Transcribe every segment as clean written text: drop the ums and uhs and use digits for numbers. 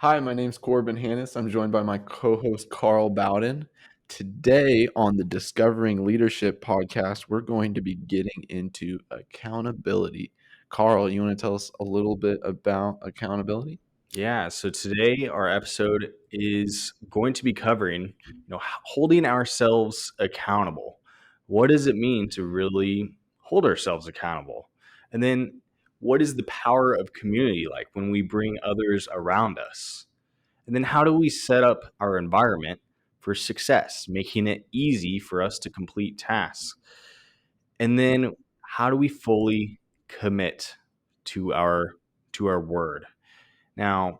Hi, my name's Corbin Hannis. I'm joined by my co-host Carl Bowden. Today on the Discovering Leadership podcast, we're going to be getting into accountability. Carl, you want to tell us a little bit about accountability? Yeah, so today our episode is going to be covering, holding ourselves accountable. What does it mean to really hold ourselves accountable? And then what is the power of community like when we bring others around us? And then how do we set up our environment for success, making it easy for us to complete tasks? And then how do we fully commit to our word? Now,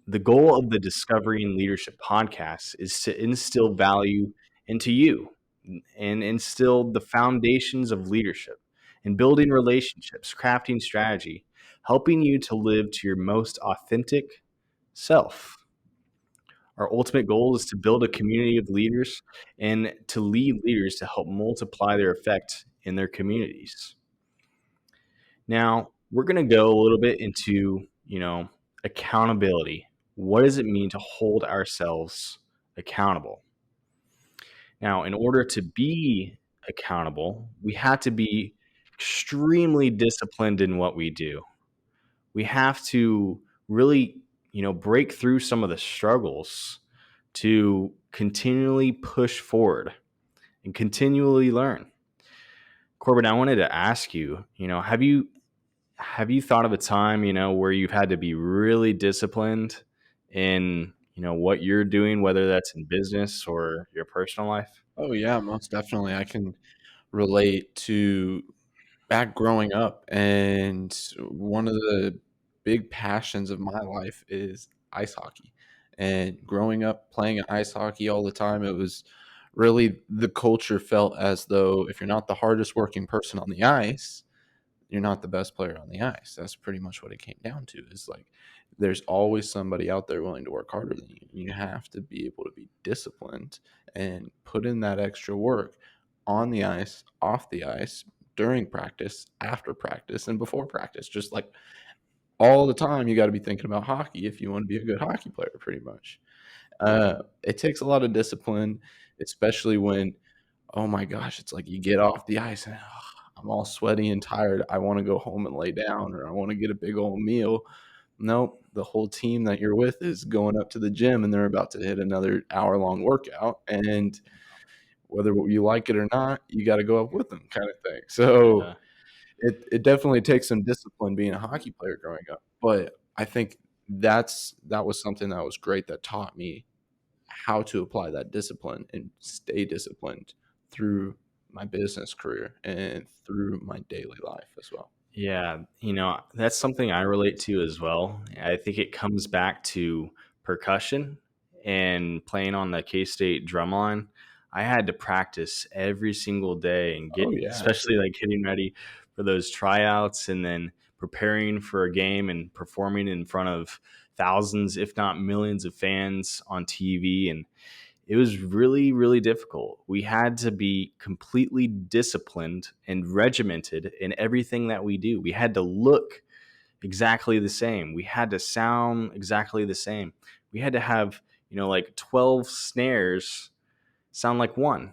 the goal of the Discovering Leadership podcast is to instill value into you and instill the foundations of leadership and building relationships, crafting strategy, helping you to live to your most authentic self. Our ultimate goal is to build a community of leaders and to lead leaders to help multiply their effect in their communities. Now, we're going to go a little bit into, accountability. What does it mean to hold ourselves accountable? Now, in order to be accountable, we have to be extremely disciplined in what we do. We have to really, break through some of the struggles to continually push forward and continually learn. Corbin, I wanted to ask you, have you thought of a time, where you've had to be really disciplined in, what you're doing, whether that's in business or your personal life? Oh yeah, most definitely. I can relate to back growing up, and one of the big passions of my life is ice hockey. And growing up playing ice hockey all the time, it was really the culture felt as though if you're not the hardest working person on the ice, you're not the best player on the ice. That's pretty much what it came down to. Is like there's always somebody out there willing to work harder than you. You have to be able to be disciplined and put in that extra work on the ice, off the ice, during practice, after practice, and before practice. Just like all the time, you got to be thinking about hockey if you want to be a good hockey player, pretty much. It takes a lot of discipline, especially when, oh my gosh, it's like you get off the ice and I'm all sweaty and tired. I want to go home and lay down, or I want to get a big old meal. Nope, the whole team that you're with is going up to the gym and they're about to hit another hour-long workout, and whether you like it or not, you got to go up with them, kind of thing. So Yeah. it definitely takes some discipline being a hockey player growing up, but I think that was something that was great that taught me how to apply that discipline and stay disciplined through my business career and through my daily life as well. Yeah, that's something I relate to as well. I think it comes back to percussion and playing on the K State drum line. I had to practice every single day and Oh, get, yeah. especially like getting ready for those tryouts and then preparing for a game and performing in front of thousands, if not millions of fans on TV. And it was really, really difficult. We had to be completely disciplined and regimented in everything that we do. We had to look exactly the same. We had to sound exactly the same. We had to have, like 12 snares sound like one.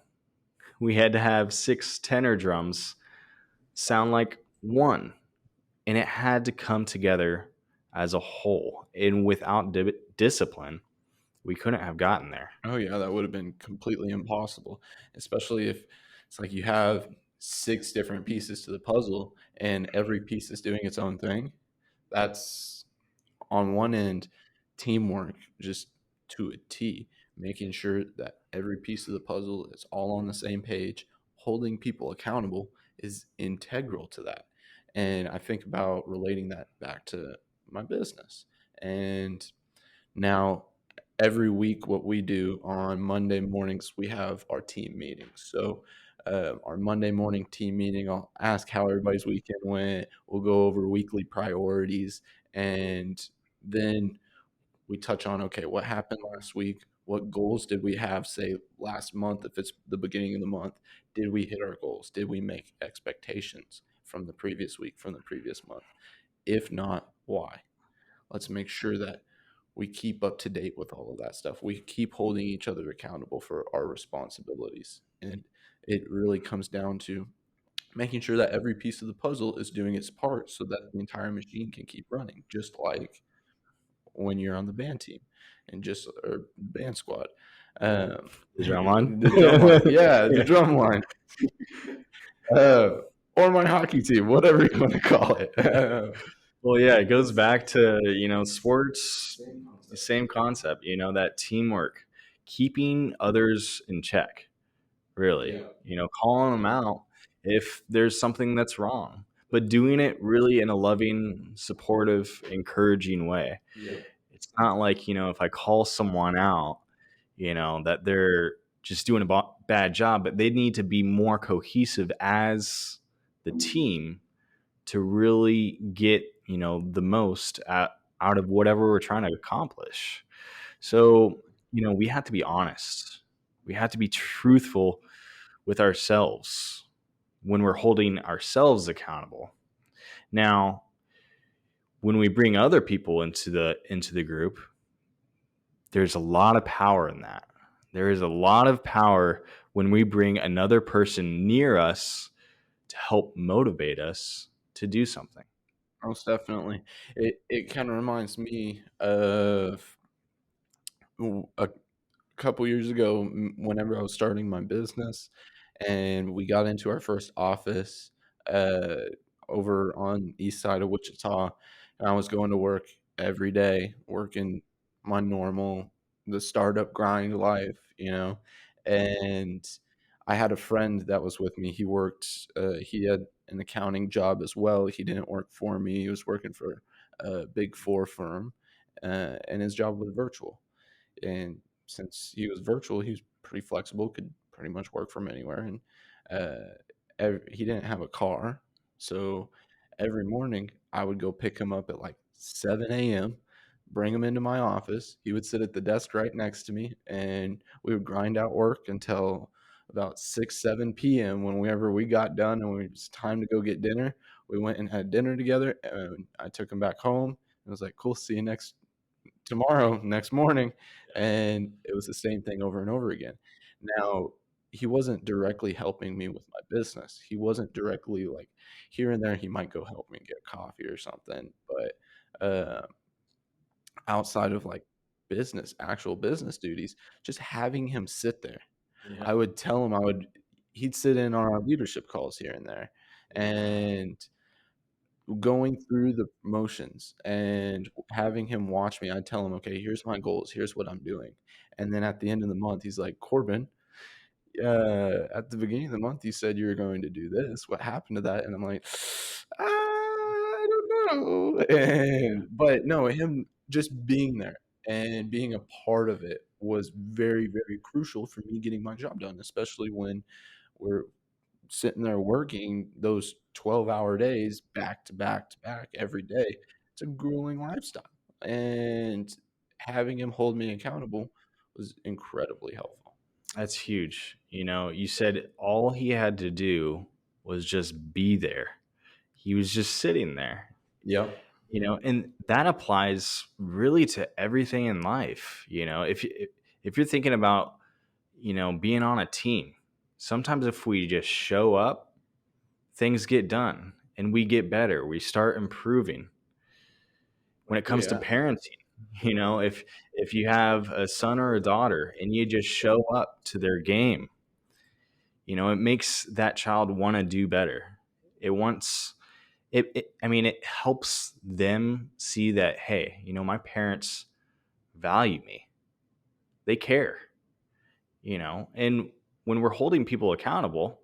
We had to have six tenor drums sound like one. And it had to come together as a whole. And without discipline, we couldn't have gotten there. Oh, yeah, that would have been completely impossible, especially if it's like you have 6 different pieces to the puzzle and every piece is doing its own thing. That's on one end, teamwork just to a T, making sure that every piece of the puzzle is all on the same page, holding people accountable is integral to that. And I think about relating that back to my business. And now, every week, what we do on Monday mornings, we have our team meetings. So, our Monday morning team meeting, I'll ask how everybody's weekend went. We'll go over weekly priorities, and then we touch on, okay, what happened last week? What goals did we have, say, last month, if it's the beginning of the month? Did we hit our goals? Did we make expectations from the previous week, from the previous month? If not, why? Let's make sure that we keep up to date with all of that stuff. We keep holding each other accountable for our responsibilities. And it really comes down to making sure that every piece of the puzzle is doing its part so that the entire machine can keep running, just like when you're on the band team and just or band squad. The drum line. The drum line. Yeah, the drum line. Uh, or my hockey team, whatever you want to call it. Well, yeah, it goes back to, sports, the same concept, that teamwork, keeping others in check, really, calling them out if there's something that's wrong, but doing it really in a loving, supportive, encouraging way. Yep. It's not like, if I call someone out, that they're just doing a bad job, but they need to be more cohesive as the team to really get, the most out of whatever we're trying to accomplish. So, we have to be honest. We have to be truthful with ourselves when we're holding ourselves accountable. Now, when we bring other people into the group, there's a lot of power in that. There is a lot of power when we bring another person near us to help motivate us to do something. Most definitely. It kind of reminds me of a couple years ago, whenever I was starting my business, and we got into our first office uh, over on east side of Wichita, and I was going to work every day, working my normal the startup grind life. And I had a friend that was with me. He worked. He had an accounting job as well. He didn't work for me. He was working for a big four firm, and his job was virtual. And since he was virtual, he was pretty flexible, could pretty much work from anywhere. And he didn't have a car, so every morning I would go pick him up at like 7 a.m., bring him into my office. He would sit at the desk right next to me, and we would grind out work until about 6, 7 p.m. Whenever we got done and it was time to go get dinner, we went and had dinner together. And I took him back home. And was like, "Cool, see you next morning." And it was the same thing over and over again. Now, he wasn't directly helping me with my business. He wasn't directly like here and there he might go help me get coffee or something, but outside of like actual business duties, just having him sit there. Yeah. I would tell him he'd sit in on our leadership calls here and there. And going through the motions and having him watch me, I'd tell him, "Okay, here's my goals. Here's what I'm doing." And then at the end of the month, he's like, "Corbin, at the beginning of the month, you said you were going to do this. What happened to that?" And I'm like, I don't know. But no, him just being there and being a part of it was very, very crucial for me getting my job done, especially when we're sitting there working those 12-hour days back to back to back every day. It's a grueling lifestyle. And having him hold me accountable was incredibly helpful. That's huge. You said all he had to do was just be there. He was just sitting there, Yep. and that applies really to everything in life. If you're thinking about, being on a team, sometimes if we just show up, things get done and we get better. We start improving. When it Oh, comes to yeah. parenting, if you have a son or a daughter and you just show up to their game, it makes that child want to do better. It wants I mean, it helps them see that, hey, my parents value me. They care, and when we're holding people accountable,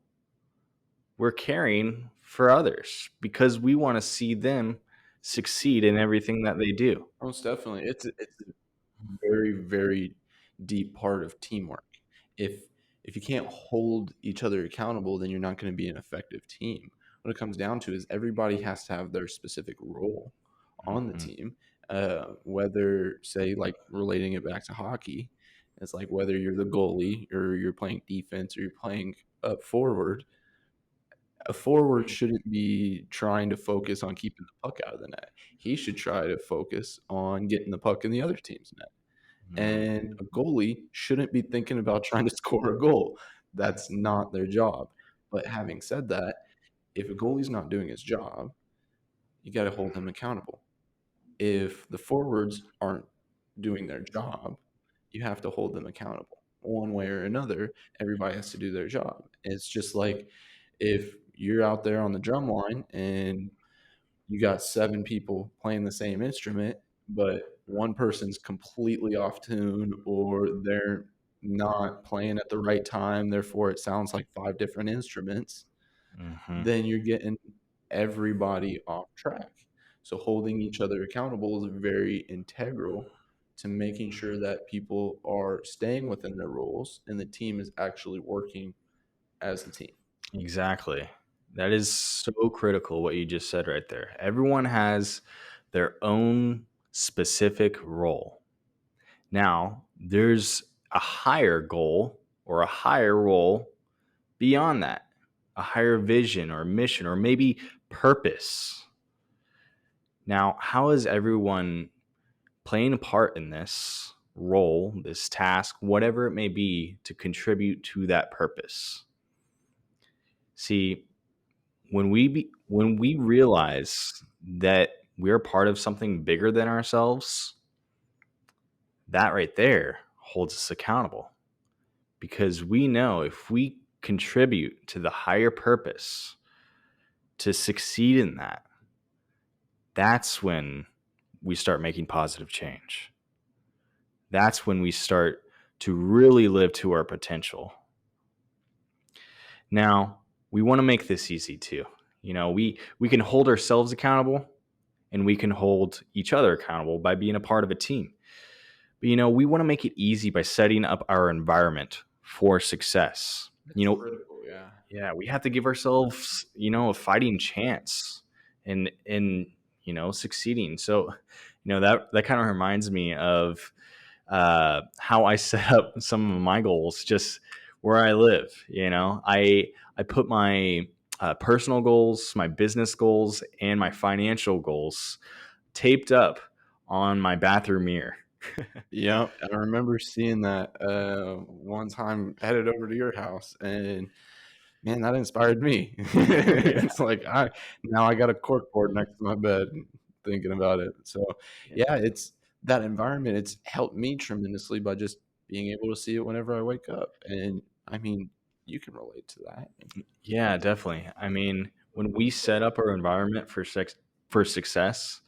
we're caring for others because we want to see them succeed in everything that they do. Most definitely. It's a very, very deep part of teamwork. If if you can't hold each other accountable, then you're not going to be an effective team. What it comes down to is everybody has to have their specific role on the Mhm. team. Whether, say, like relating it back to hockey, it's like whether you're the goalie or you're playing defense or you're playing up forward. A forward shouldn't be trying to focus on keeping the puck out of the net. He should try to focus on getting the puck in the other team's net. Mm, And a goalie shouldn't be thinking about trying to score a goal. That's not their job. But having said that, if a goalie's not doing his job, you got to hold him accountable. If the forwards aren't doing their job, you have to hold them accountable. One way or another, everybody has to do their job. It's just like if you're out there on the drum line and you got 7 people playing the same instrument, but one person's completely off tune or they're not playing at the right time, therefore it sounds like 5 different instruments, mhm. then you're getting everybody off track. So holding each other accountable is very integral to making sure that people are staying within their roles and the team is actually working as a team. Exactly. That is so critical what you just said right there. Everyone has their own specific role. Now, there's a higher goal or a higher role beyond that, a higher vision or mission or maybe purpose. Now, how is everyone playing a part in this role, this task, whatever it may be, to contribute to that purpose? See, when we realize that we're part of something bigger than ourselves, that right there holds us accountable because we know if we contribute to the higher purpose to succeed in that, that's when we start making positive change. That's when we start to really live to our potential. Now, we want to make this easy too. We can hold ourselves accountable and we can hold each other accountable by being a part of a team. But we want to make it easy by setting up our environment for success. That's critical, yeah. Yeah, we have to give ourselves, a fighting chance in succeeding. So, that kind of reminds me of how I set up some of my goals just where I live. I put my personal goals, my business goals, and my financial goals taped up on my bathroom mirror. Yep, I remember seeing that, one time headed over to your house, and man, that inspired me. Yeah. It's like, now I got a cork board next to my bed thinking about it. So, Yeah. yeah, it's that environment, it's helped me tremendously by just being able to see it whenever I wake up, and, I mean, you can relate to that. Yeah, definitely. I mean, when we set up our environment for success,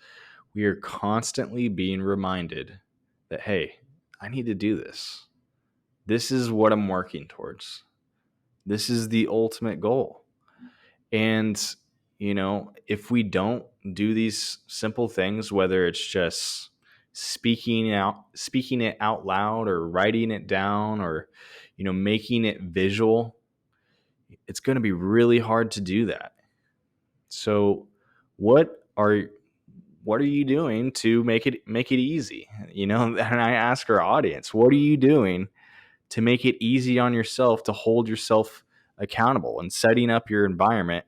we are constantly being reminded that hey, I need to do this. This is what I'm working towards. This is the ultimate goal. And if we don't do these simple things, whether it's just speaking it out loud or writing it down or making it visual, it's going to be really hard to do that. So, what are what are you doing to make it easy? And I ask our audience, what are you doing to make it easy on yourself to hold yourself accountable and setting up your environment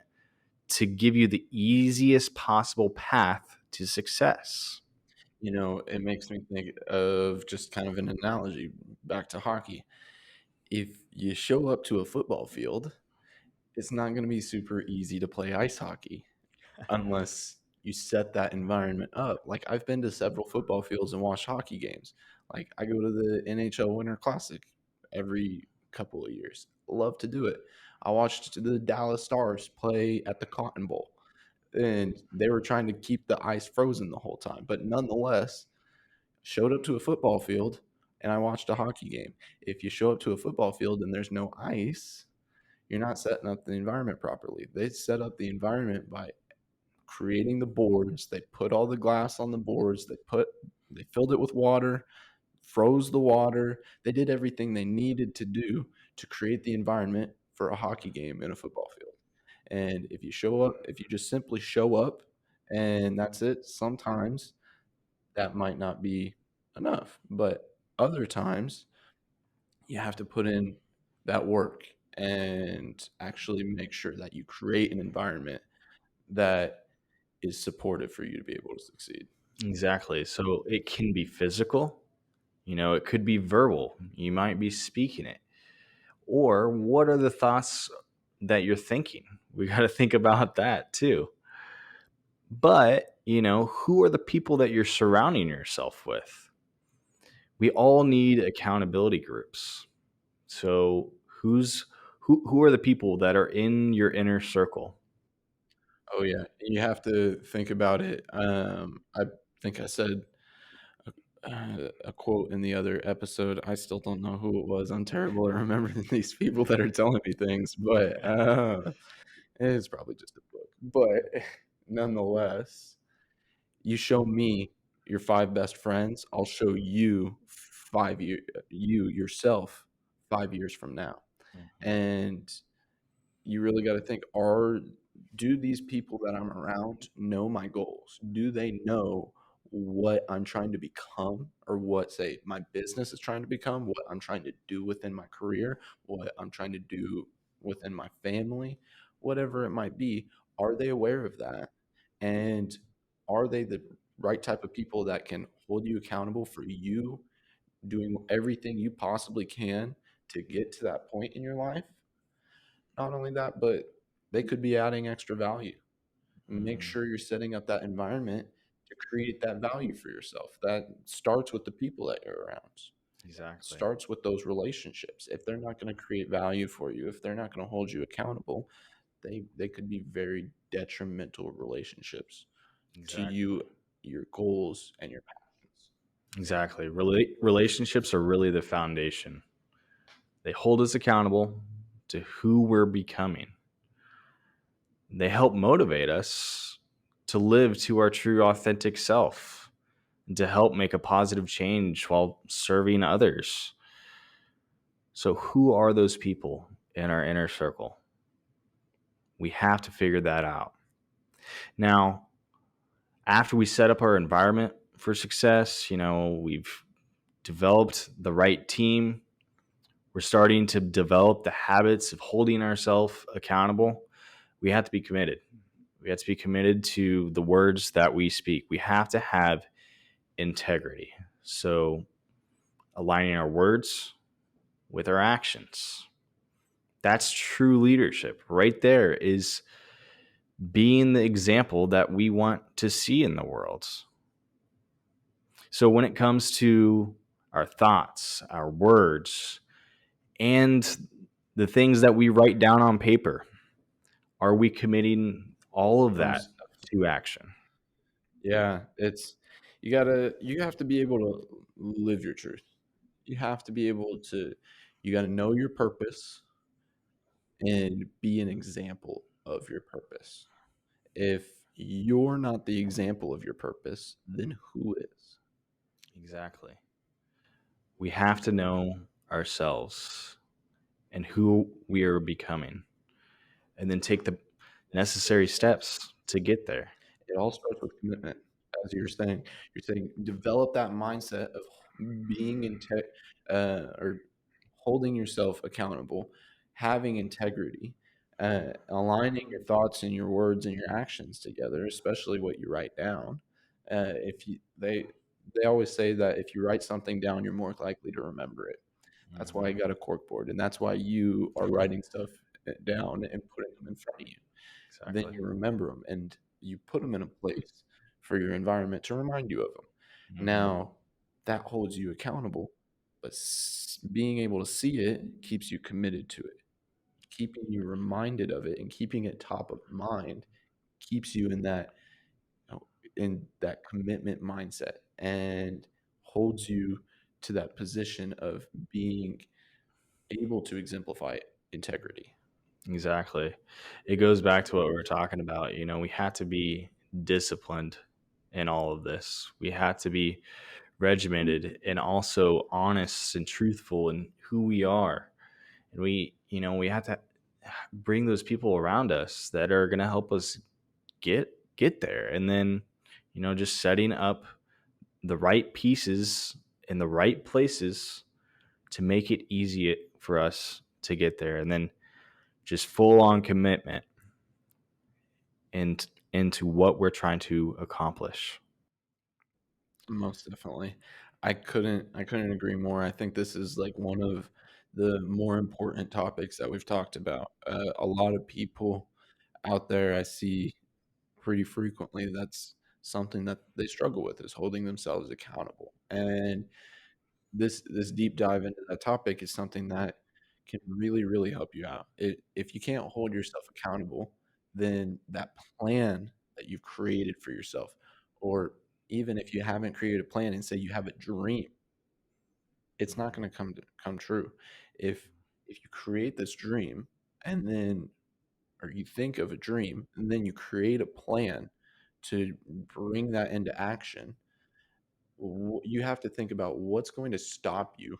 to give you the easiest possible path to success? It makes me think of just kind of an analogy back to hockey. If you show up to a football field, it's not gonna be super easy to play ice hockey unless you set that environment up. Like, I've been to several football fields and watched hockey games. Like, I go to the NHL Winter Classic every couple of years. Love to do it. I watched the Dallas Stars play at the Cotton Bowl, and they were trying to keep the ice frozen the whole time, but nonetheless, showed up to a football field and I watched a hockey game. If you show up to a football field and there's no ice, you're not setting up the environment properly. They set up the environment by creating the boards. They put all the glass on the boards. They filled it with water, froze the water. They did everything they needed to do to create the environment for a hockey game in a football field. And if you just simply show up and that's it, sometimes that might not be enough. But other times you have to put in that work and actually make sure that you create an environment that is supportive for you to be able to succeed. Exactly. So it can be physical, it could be verbal. You might be speaking it. Or what are the thoughts that you're thinking? We got to think about that too. But, who are the people that you're surrounding yourself with? We all need accountability groups. So, who are the people that are in your inner circle? Oh, yeah, you have to think about it. I think I said a quote in the other episode. I still don't know who it was. I'm terrible at remembering these people that are telling me things, but it's probably just a book. But nonetheless, you show me your 5 best friends, I'll show you you yourself 5 years from now. Mhm. And you really gotta think, are do these people that I'm around know my goals? Do they know what I'm trying to become or what, say, my business is trying to become, what I'm trying to do within my career, what I'm trying to do within my family, whatever it might be? Are they aware of that? And are they the right type of people that can hold you accountable for you doing everything you possibly can to get to that point in your life? Not only that, but they could be adding extra value. Make Mhm. sure you're setting up that environment to create that value for yourself. That starts with the people that you're around. Exactly. Starts with those relationships. If they're not going to create value for you, if they're not going to hold you accountable, they could be very detrimental relationships to Exactly. you, your goals, and your passions. Exactly. Relationships are really the foundation. They hold us accountable to who we're becoming. They help motivate us to live to our true authentic self and to help make a positive change while serving others. So, who are those people in our inner circle? We have to figure that out. Now, after we set up our environment for success, we've developed the right team, we're starting to develop the habits of holding ourselves accountable. We have to be committed. We have to be committed to the words that we speak. We have to have integrity. So, aligning our words with our actions. That's true leadership. Right there is being the example that we want to see in the world. So, when it comes to our thoughts, our words, and the things that we write down on paper, are we committing all of that Most to action? Yeah, it's you have to be able to live your truth. You have to be able to you gotta know your purpose and be an example of your purpose. If you're not the example of your purpose, then who is? Exactly. We have to know ourselves and who we are becoming, and then take the necessary steps to get there. It all starts with commitment, as you're saying. You're saying develop that mindset of being or holding yourself accountable, having integrity, aligning your thoughts and your words and your actions together, especially what you write down. If you they always say that if you write something down, you're more likely to remember it. That's why I Mhm. got a cork board, and that's why you are writing stuff down and putting them in front of you. Then Exactly. you remember them and you put them in a place for your environment to remind you of them. Mhm. Now, that holds you accountable, but being able to see it keeps you committed to it. Keeping you reminded of it and keeping it top of mind keeps you in that commitment mindset and holds you to that position of being able to exemplify integrity. Exactly. It goes back to what we were talking about. We had to be disciplined in all of this. We had to be regimented and also honest and truthful in who we are. And we have to bring those people around us that are going to help us get there. And then, just setting up the right pieces in the right places to make it easy for us to get there. And then just full on commitment and into what we're trying to accomplish. Most definitely. I couldn't agree more. I think this is like one of the more important topics that we've talked about. A lot of people out there I see pretty frequently, that's something that they struggle with, is holding themselves accountable. And this deep dive into that topic is something that can really, really help you out. If you can't hold yourself accountable, then that plan that you've created for yourself, or even if you haven't created a plan and say you have a dream, it's not going to come true. If you create this dream and then, or you think of a dream and then you create a plan to bring that into action, you have to think about what's going to stop you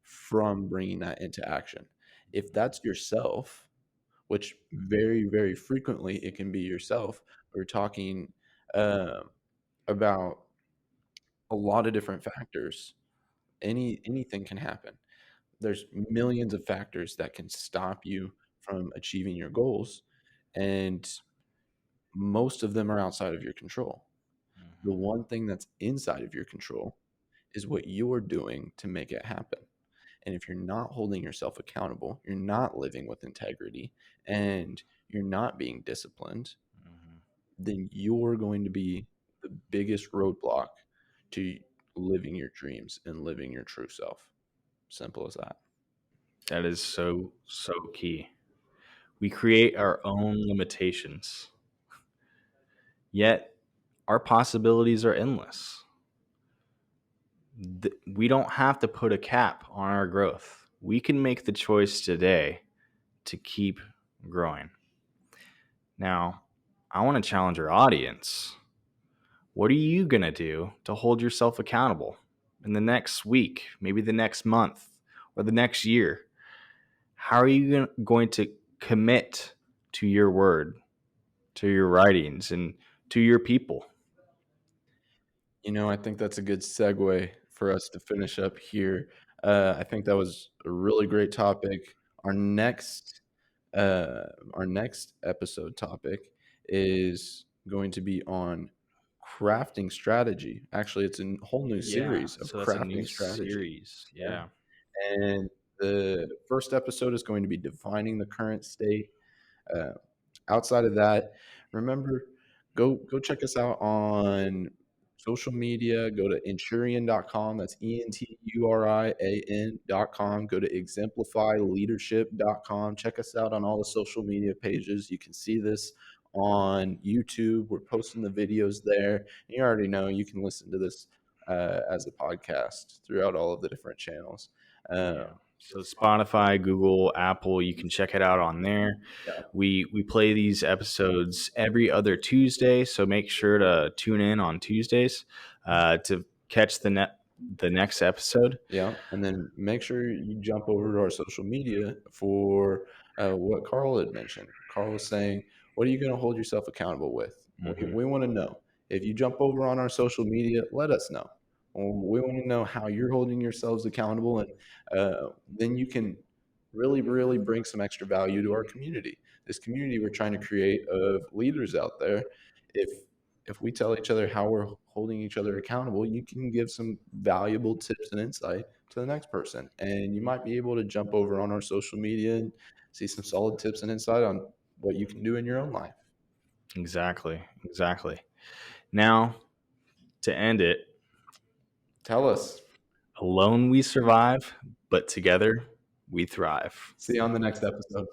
from bringing that into action. If that's yourself, which very, very frequently it can be yourself, we're talking um, about a lot of different factors. Anything can happen. There's millions of factors that can stop you from achieving your goals, and most of them are outside of your control. The one thing that's inside of your control is what you're doing to make it happen. And if you're not holding yourself accountable, you're not living with integrity, and you're not being disciplined, then you're going to be the biggest roadblock to living your dreams and living your true self. Simple as that. That is so, so key. We create our own limitations, yet our possibilities are endless. We don't have to put a cap on our growth. We can make the choice today to keep growing. Now, I want to challenge our audience. What are you going to do to hold yourself accountable in the next week, maybe the next month, or the next year? How are you going to commit to your word, to your writings, and to your people? I think that's a good segue for us to finish up here. I think that was a really great topic. Our next episode topic is going to be on crafting strategy. Actually, it's a whole new Yeah, series of so that's a new crafting strategy. series. Yeah. Yeah. And the first episode is going to be defining the current state. Uh, Outside of that, remember, go check us out on social media. Go to Enturian.com. That's Enturian.com. Go to exemplifyleadership.com. Check us out on all the social media pages. You can see this on YouTube. We're posting the videos there. You already know you can listen to this as a podcast throughout all of the different channels. Yeah. Um, So Spotify, Google, Apple, you can check it out on there. yeah, We play these episodes every other Tuesday, so make sure to tune in on Tuesdays to catch the next episode. yeah, and then make sure you jump over to our social media for what Carl had mentioned. Carl was saying, "What are you going to hold yourself accountable with?" Hmm. We want to know. If you jump over on our social media, let us know. We want to know how you're holding yourselves accountable, and then you can really, really bring some extra value to our community. This community we're trying to create of leaders out there. If if we tell each other how we're holding each other accountable, you can give some valuable tips and insight to the next person. And you might be able to jump over on our social media and see some solid tips and insight on what you can do in your own life. Exactly. Exactly. Now, to end it, Tell us. alone we survive, but together we thrive. See you on the next episode.